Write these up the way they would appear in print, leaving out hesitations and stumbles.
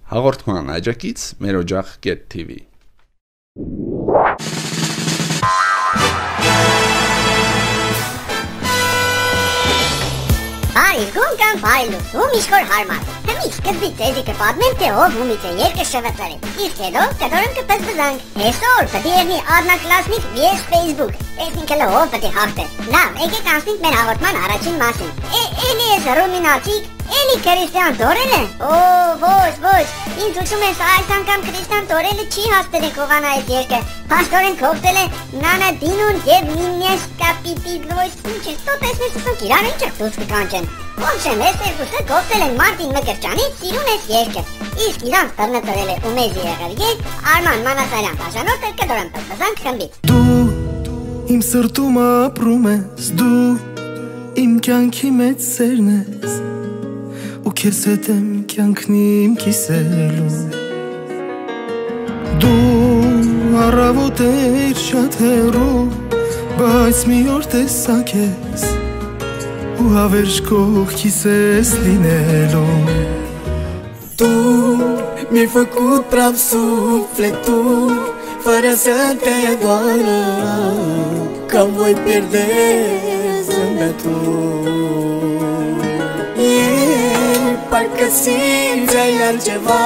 Հաղորդման աջակից Merojax.tv Գոն կամ բայլուս, ում իշքոր հարմար Հմի սկզբի ծեզի կպատմեմ, թե ով ումից է երկը շվծարել Իսկ հետո կտորեմ կպես բզանք Հեսոր պտի երնի արնակլասնիկ վիես Facebook Էսին կլը ով պտի հաղթե Լավ, եկեք անցնենք մեր հաղորդման առաջին մասին Էլի ես ռումինացիկ Էլի Քրիստիան Տորելը ոչ Ինձ ուշում ես այս անգամ Քրիստիան Տորելը չի հաստրի կողանա այս երկը Պաստորեն կողտել է Նանա Դինուն և Նինես Կապիտիգլոյս Ինչ է, տո տեսնես ուսանք իրան ինչ եղտուց կկանչեն Ոնչեմ, ես երկուսը կողտել են Մարտին Մկրճանի սիրուն ես երկը Իսկ իրանց տրնը տրել է Ումեզի եղրգետ Արման Մանասարյան բաժանորդը կդորեմ պտվզանք խմբից Դու իմ սրտում ապրում ես Դու իմ կյանքի մեծ սերն ես ու քեզ հետ եմ կյանքն իմ կիսելու Դու առավոտ էր շատ հեռու բայց մի օր տեսա քեզ ու հավերժ կողքիս ես լինելու Tú, mi ai făcut praf sufletul fără să te doară că voi pierde zâmbetul Parcă simțeai altceva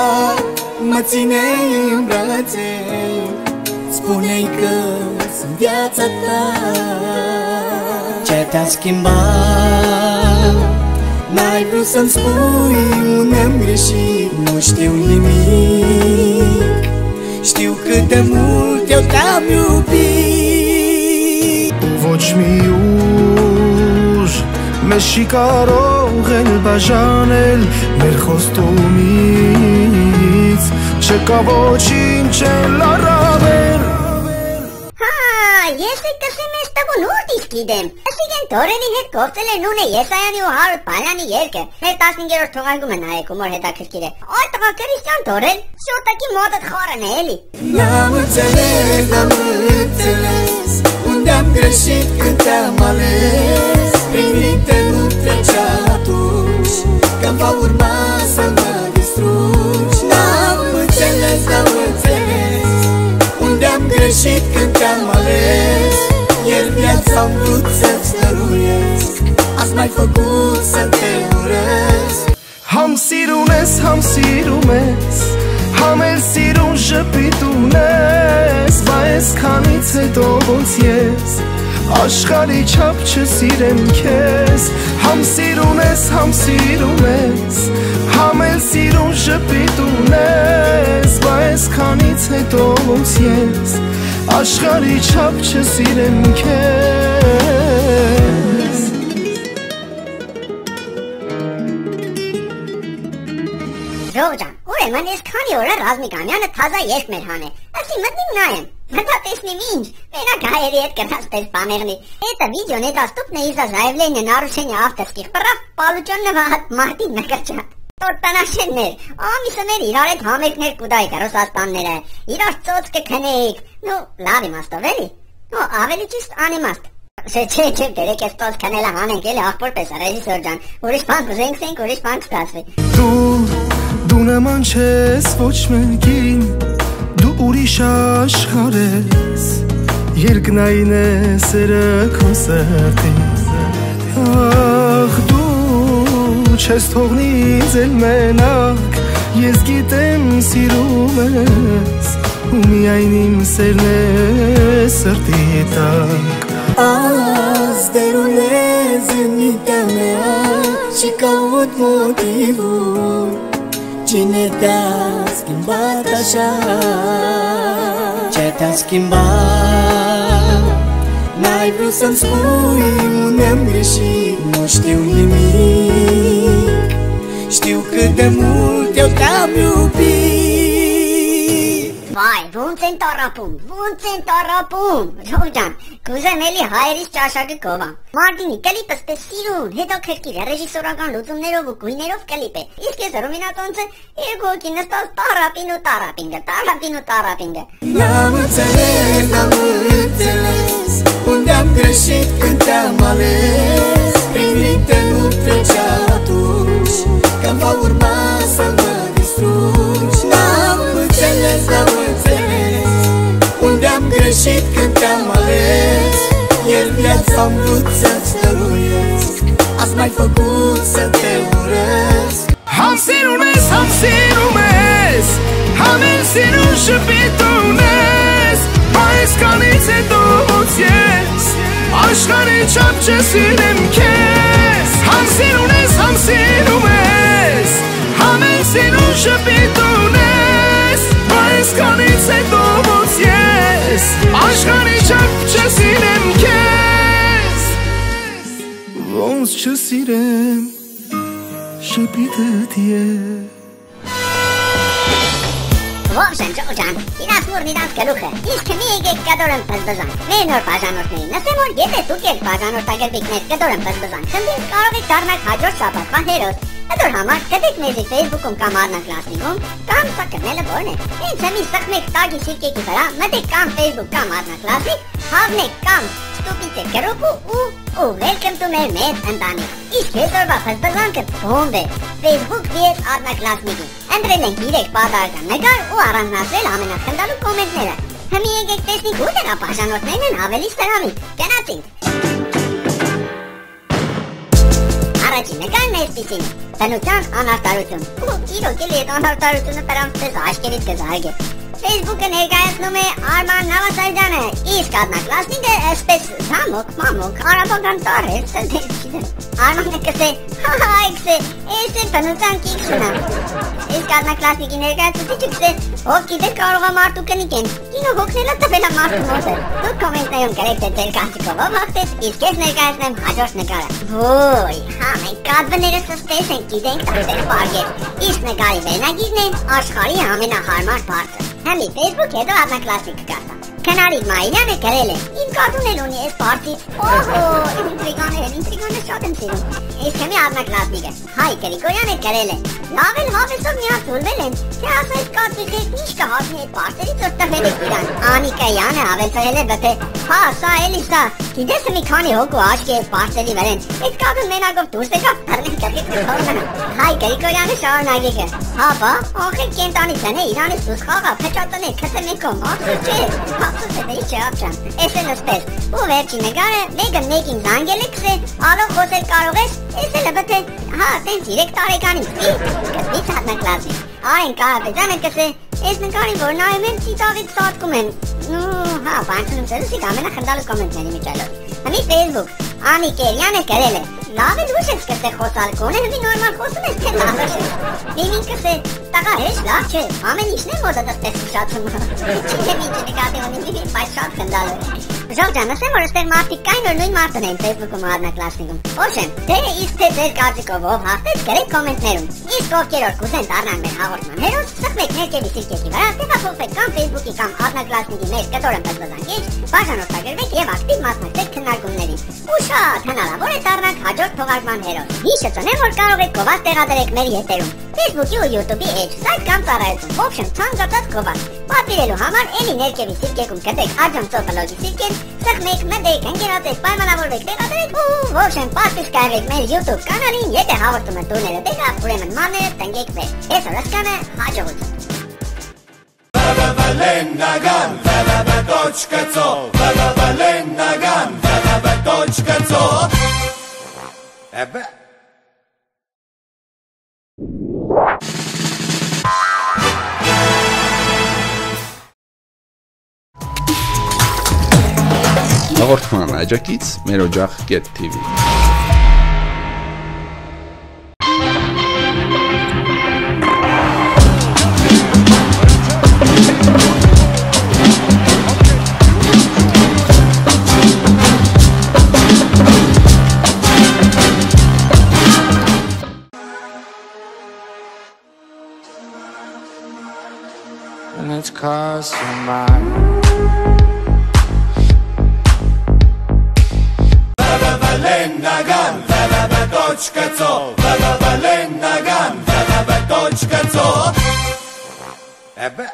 Mă țineai în brațe Spuneai că sunt viața ta Ce te-a schimbat N-ai vrut să-mi spui unde am greșit Nu știu nimic Știu cât de mult eu te-am iubit Ոչ մի ուժ մեզ չի կարող էլ բաժանել մեր խոստումից Չկա ոչինչ էլ առավել Ես է կսեմ ես տվուն ուր դիսկ գիտեմ Ասիկ են Տորելի հետ կողծել է նուն է Եսայանի ու Հարութ Պալյանի երկը Մեր 15-րդ թողարկումը նայեք ու մոր հետաքրքիր է Այ տղա Քրիստիան Տորել շոտակի մոտդ խորն է էլի N-am înțeles Unde am greșit când te-am ales Prin minte nu trecea atunci Că-mi va urma să mă distrugi N-am înțeles Unde am greșit când te-am ales Ieri viața am vrut să-ți dăruiesc Ați mai făcut să te urăsc Համ սիրուն ես, համ սիրում ես Համ էլ սիրուն ժպիտուն ես Բա ես քանից հետո ոնց ես Աշխարի չափ չսիրեմ քեզ Համ սիրուն ես, համ սիրում ես Համ էլ սիրուն ժպիտուն ես Բա ես քանից հետո ոնց ես Աշխարի չափ չսիրեմ քեզ Ժողջան, ուրեմն ես քանի օրը Ռազմիկ Անյանը թազա երկ մեր հան է Ասի մտնիմ նայեմ Մտա տեսնիմ ինչ Մենակ հայերի հետ կրած պես բաներնի Это видео недоступно из-за заявления нарушения авторских прав полученного от Мարտին Մկրճան Տորտանաշեններ, ամիսներ իրար հետ համերգներ կուտայիք Ռուսաստանները Իրար ծոց կքնեիք Ну, լավ իմաստով էլի Ну, ավելի ճիշտ անիմաստ Չէ, դերեք ես ծոց քնելը հանենք էլի աղբոր պես ռեժիսոր ջան Ուրիշ բան կուզենք, ուրիշ բան կստացվի Դու նման չես ոչ մեկին Դու ուրիշ աշխարհ ես Երկնային է սերը քո սրտից Ախ դու չես թողնի ինձ էլ մենակ Ես գիտեմ սիրում ես Ու միայն իմ սերն է սրտի տակ Azi derulez în mintea mea Și caut motivul Cine te-a schimbat așa Ce te-a schimbat N-ai vrut să-mi spui unde am greșit Nu știu nimic Știu cât de mult eu te-am iubit Vai, ոնց են տառապում Ժողջան, կուզեմ էլի հայերիս ճաշակը կովա Մարտինի կլիպը սպես սիրուն Հետո քրքիր է ռեժիսորական լուծումներով ու գույներով կլիպ է Իսկ ես ռումինատոնցը երկու հոգի նստած տառապին ու տառապինգը N-am înțeles Unde am greșit când te-am ales Prin minte nu trecea atunci Că-mi va urma să mă distrugi greșit când te-am ales, iar viața am vrut să-ți dăruiesc. Ați mai făcut să te urăsc. Ham sirunez, ham el sirun și pitunez. Այս կանից հետո ոնց ես աշխարհի չափ չսիրեմ քեզ Համ սիրում ես, համ էլ սիրուն շպիտուն ես Այս կանից հետո ոնց ես աշխարհի չափ չսիրեմ քեզ Ոնց չսիրեմ շպիտդ ես Ողջույն Ջոջան, իրաց մուրն իրանց գլուխը, իսկ մի եկեք կդորն բզբզան Մեր նոր բաժանորդներին նստեմ որ եթե դուք եք բաժանորդագրվիկներ կդորն բզբզան Խնդին կարող եք դառնալ հաջորդ շաբաթվա հերոս Կդոր համար գտեք մեզի Facebook-ում կամ Առնագլասնիկում կամ սակրնելը որն է Հենց հմի սխմեք տագի շիրկեկի վրա, մտեք կամ Facebook կամ Առնագլասնիկ, հավնեք կամ ստուպիցեք գրուպու ու welcome to մեր մեծ ընտանիք Իսկ հետորվա բզբզանքը բոմբ է Facebook վիետ Առնագլասնիկի Ընտրել ենք 3 պատահական նկար ու առանձնացրել ամենախնդալու կոմենտները Հմի եկեք տեսնենք ու դրա բաժանորդներն են ավելի սրամիտ Գնացինք Առաջին նկարն է այսպիսին Տնության անարտարություն Ու իրոք էլի այդ անարտարությունը դրանց պես աշկերից կզարգե Facebook-ը ներկայացնում է Արման Նավասարյանը Իսկ Առնագլասնիկը այսպես մամոք արաբական տար է Արմանը կսե Այքսե Ես է տնության կիքսունը Իսկ Առնագլասնիկի ներկայացուցիչը կսե Ով գիտեր կարող է մարդու կնիկ են Կինո հոգնելը տվել է մարդու մոտ է Դուք կոմենտներում գրեք թե ձեր կարծիքով ով հաղթեց Իսկ ես ներկայացնեմ հաջորդ նկարը Ոյ Մենք կատվները սստես ենք գիտենք տախտեր պարգեր Իսկ նկարի վերնագիրն է աշխարհի ամենահարմար բարձր Հեմի Facebook հետո Առնագլասնիկը կարտա Քնարիկ Մայրյանը գրել է Իմ կատուն էլ ունի այս բարձից Օհո ինտրիգանը շատ եմ սիրում Իսկ հեմի Առնագլասնիկը Հայ Գրիգորյանը գրել է Լավ էլ հավեսով միացուլվել են Թե ասա այս կատվից հետ ինչ կհասնի այդ բարձերից որ տվել եք իրան Անիկայանը հավեսել է բթե Հա սա էլի սա Գիտես մի քանի հոգու աշկի այդ բարձերի վրեն Այդ կատուն մենակով դուրս եկավ դռնեն կրկից կթողնը Հայ Գրիգորյանը շարունակեք Հա բա ոխել կենտանի ծնե իրանից դուս խաղա փճատն է քսե մեկում ախսուս չէ Ախսուս է դերի չէ ապշան Ես էլ ըսպես ու վերջի նկարը մեկը մեկին զանգել է քսե Ալո խոսել կարող ես Ես էլ բթե հա տենց 3 տարեկանից Կսվից Առնագլասնիկ Այն Կարապետյանը կսե Ես նկարին որ նայում եմ ծիտաղից սատկում են Հա բանցնում սելուսիկ ամենախնդալու կոմենտների միջալով Հմի Facebook Անիկերյանը գրել է Լավ էլ ուշ ես կսե խոսալ կոնե հմի նորմալ խոսում ես թե լավաշ ես Միմին կսե տաղա հեշ լավ չէ ամեն իշն է մոդը դստես ուշացում Չի հեմի չի նկատի ունի միմին բայց շատ խնդալու Ժողջան ասեմ որ ստեղ մարդիկ կային որ նույն մարդն են Facebook-ում Առնագլասնիկում Ոչեմ դե իսկ թե ձեր կարծիքով ով հաղթեց գրեք կոմենտներում Իսկ ովքեր որ կուզեն դառնան մեր հաղորդման հերոս սխմեք ներքևի սիրկեցի վրա տեղափոխվեք կամ Facebook-ի կամ Առնագլասնիկի մեր կտորն բզբզանքից բաժանորդագրվեք եւ ակտիվ մասնակցեք քննարկումներին Ու շատ հնարավոր է դառնանք հաջորդ թողարկման հերոս Հիշեցնեմ որ կարող եք գովազ տեղադրեք մեր եթերում Facebook-ի ու YouTube-ի էջ սայթ կամ ծառայություն Ոբշեմ ցանկացած գովազ Պատվիրելու համար էլի ներքևի սիրկեքում գտեք Աջանցող բլոգի սիրկեն Սխմեք, մտեք, ընկերացեք, պայմանավորվեք, տեղադրեք ու ոբշեմ պատվիր կայրեք մեր YouTube կանալին Եթե հաղորդումը դուները դեկա, ուրեմն մանները տնգեք վեր Ես օրասկանը հաջողություն Հաղորդման աջակից մեր օջախ.tv And it's costing mine Ebe